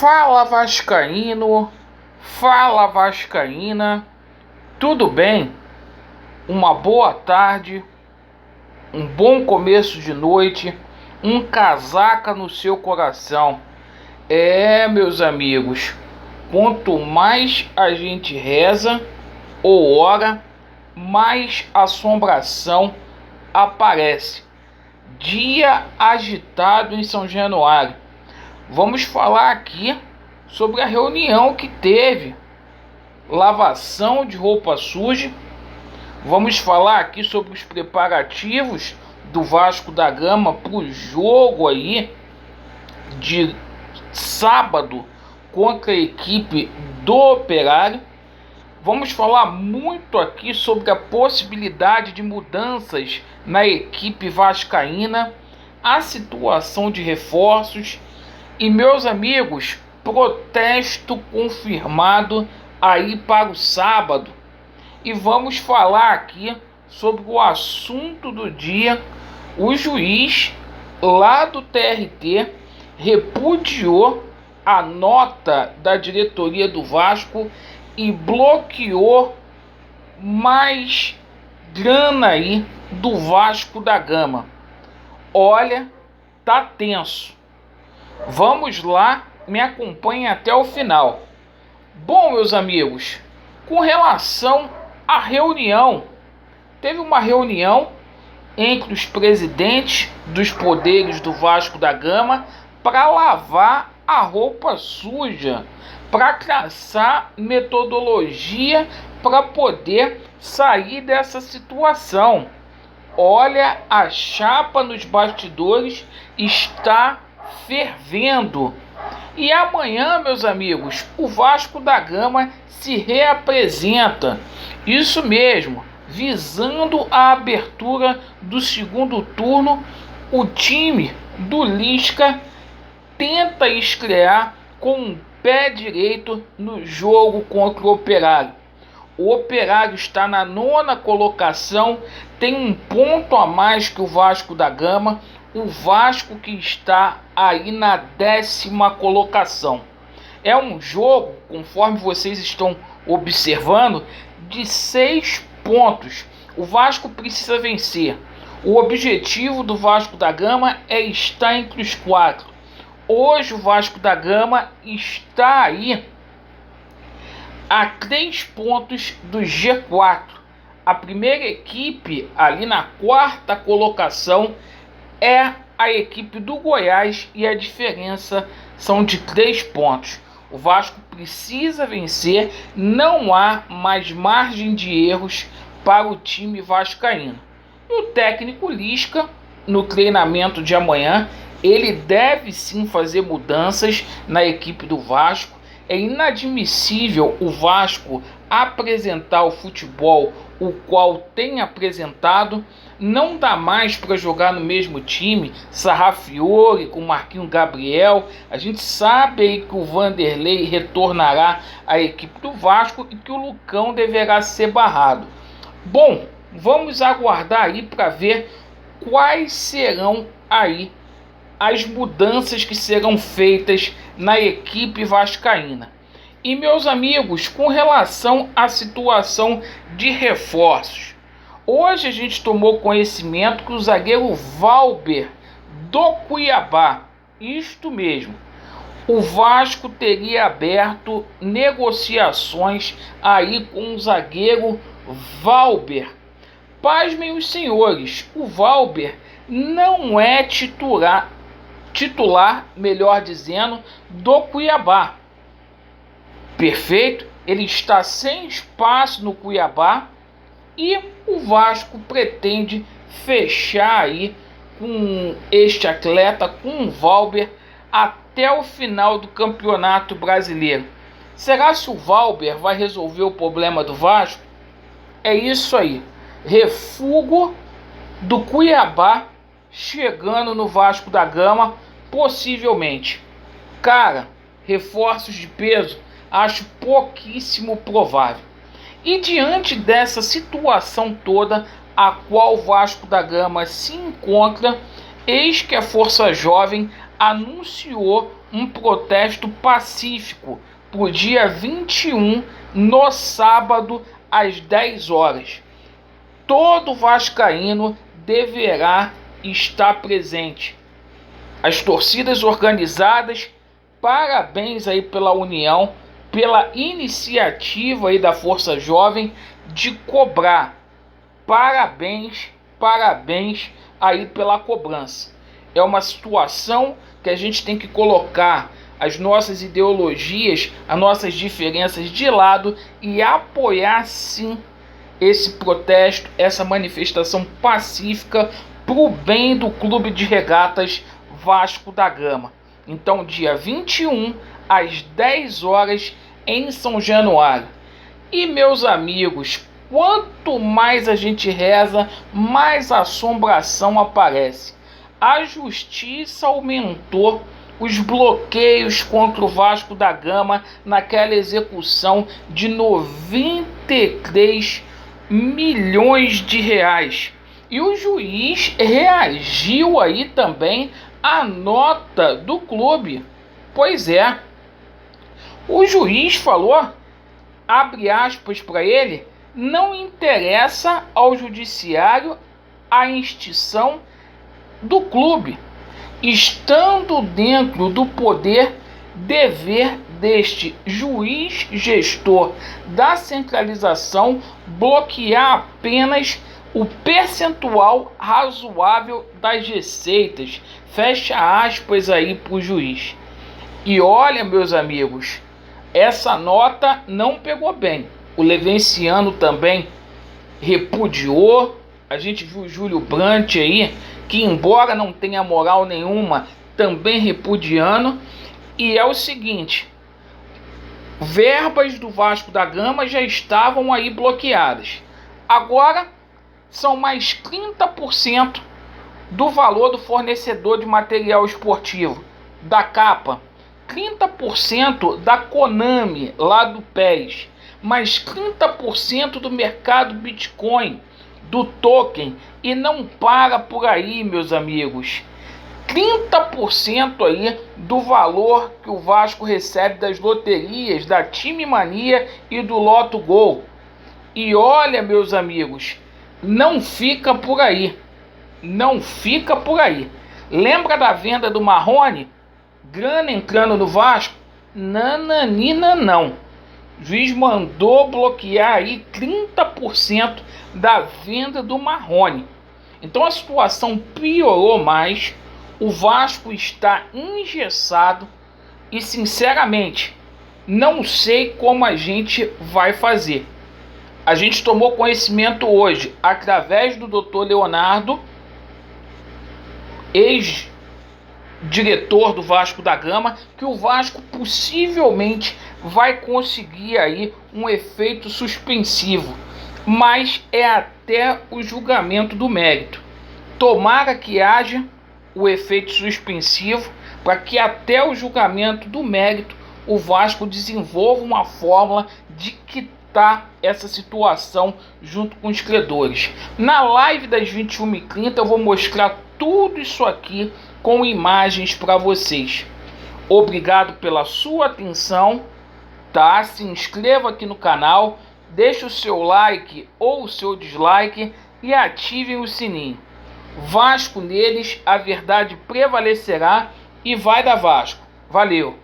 Fala Vascaíno, fala Vascaína, tudo bem? Uma boa tarde, um bom começo de noite, um casaca no seu coração. Meus amigos, quanto mais a gente reza ou ora, mais assombração aparece. Dia agitado em São Januário. Vamos falar aqui sobre a reunião que teve, lavação de roupa suja. Vamos falar aqui sobre os preparativos do Vasco da Gama para o jogo aí de sábado contra a equipe do Operário. Vamos falar muito aqui sobre a possibilidade de mudanças na equipe vascaína, a situação de reforços. E, meus amigos, protesto confirmado aí para o sábado. E vamos falar aqui sobre o assunto do dia. O juiz lá do TRT repudiou a nota da diretoria do Vasco e bloqueou mais grana aí do Vasco da Gama. Olha, tá tenso. Vamos lá, me acompanhem até o final. Bom, meus amigos, com relação à reunião, teve uma reunião entre os presidentes dos poderes do Vasco da Gama para lavar a roupa suja, para traçar metodologia para poder sair dessa situação. Olha, a chapa nos bastidores está fervendo. E amanhã, meus amigos, o Vasco da Gama se reapresenta. Isso mesmo, visando a abertura do segundo turno, o time do Lisca tenta estrear com o pé direito no jogo contra o Operário. O Operário está na 9ª colocação, tem um ponto a mais que o Vasco da Gama. O Vasco que está aí na 10ª colocação. É um jogo, conforme vocês estão observando, de 6 pontos. O Vasco precisa vencer. O objetivo do Vasco da Gama é estar entre os 4. Hoje o Vasco da Gama está aí a 3 pontos do G4. A primeira equipe ali na 4ª colocação é a equipe do Goiás e a diferença são de 3 pontos. O Vasco precisa vencer, não há mais margem de erros para o time vascaíno. E o técnico Lisca, no treinamento de amanhã, ele deve sim fazer mudanças na equipe do Vasco. É inadmissível o Vasco apresentar o futebol o qual tem apresentado. Não dá mais para jogar no mesmo time Sarrafiore com Marquinhos Gabriel. A gente sabe aí que o Vanderlei retornará à equipe do Vasco e que o Lucão deverá ser barrado. Bom, vamos aguardar aí para ver quais serão aí as mudanças que serão feitas na equipe vascaína. E, meus amigos, com relação à situação de reforços, hoje a gente tomou conhecimento que o zagueiro Valber do Cuiabá, isto mesmo, o Vasco teria aberto negociações aí com o zagueiro Valber. Pasmem os senhores, o Valber não é titular, melhor dizendo, do Cuiabá. Perfeito? Ele está sem espaço no Cuiabá e o Vasco pretende fechar aí com este atleta, com o Valber, até o final do Campeonato Brasileiro. Será que o Valber vai resolver o problema do Vasco? É isso aí. Refúgio do Cuiabá chegando no Vasco da Gama, possivelmente. Cara, reforços de peso acho pouquíssimo provável. E diante dessa situação toda a qual o Vasco da Gama se encontra, eis que a Força Jovem anunciou um protesto pacífico para o dia 21, no sábado, às 10 horas. Todo vascaíno deverá estar presente. As torcidas organizadas, parabéns aí pela união, pela iniciativa aí da Força Jovem de cobrar. Parabéns, parabéns aí pela cobrança. É uma situação que a gente tem que colocar as nossas ideologias, as nossas diferenças de lado e apoiar sim esse protesto, essa manifestação pacífica para o bem do Clube de Regatas Vasco da Gama. Então, dia 21, às 10 horas, em São Januário. E, meus amigos, quanto mais a gente reza, mais assombração aparece. A justiça aumentou os bloqueios contra o Vasco da Gama naquela execução de 93 milhões de reais. E o juiz reagiu aí também à nota do clube. Pois é, o juiz falou, abre aspas para ele, não interessa ao judiciário a extinção do clube, estando dentro do poder, dever deste juiz gestor da centralização bloquear apenas o percentual razoável das receitas. Fecha aspas aí para o juiz. E olha, meus amigos, essa nota não pegou bem. O Levenciano também repudiou. A gente viu o Júlio Brandt aí, que embora não tenha moral nenhuma, também repudiando. E é o seguinte, verbas do Vasco da Gama já estavam aí bloqueadas. Agora são mais 30% do valor do fornecedor de material esportivo, da capa, 30% da Konami, lá do PES, mais 30% do mercado Bitcoin, do token, e não para por aí, meus amigos. 30% aí do valor que o Vasco recebe das loterias, da Time Mania e do Loto Gol. E olha, meus amigos, não fica por aí. Não fica por aí. Lembra da venda do Marrone? Grana entrando no Vasco? Nananina não. O juiz mandou bloquear aí 30% da venda do Marrone. Então a situação piorou mais. O Vasco está engessado e, sinceramente, não sei como a gente vai fazer. A gente tomou conhecimento hoje, através do Dr. Leonardo, ex-diretor do Vasco da Gama, que o Vasco possivelmente vai conseguir aí um efeito suspensivo, mas é até o julgamento do mérito. Tomara que haja o efeito suspensivo para que até o julgamento do mérito o Vasco desenvolva uma fórmula de quitar essa situação junto com os credores. Na live das 21h30 eu vou mostrar tudo isso aqui com imagens para vocês. Obrigado pela sua atenção, tá? Se inscreva aqui no canal, deixe o seu like ou o seu dislike e ativem o sininho. Vasco neles, a verdade prevalecerá e vai dar Vasco. Valeu!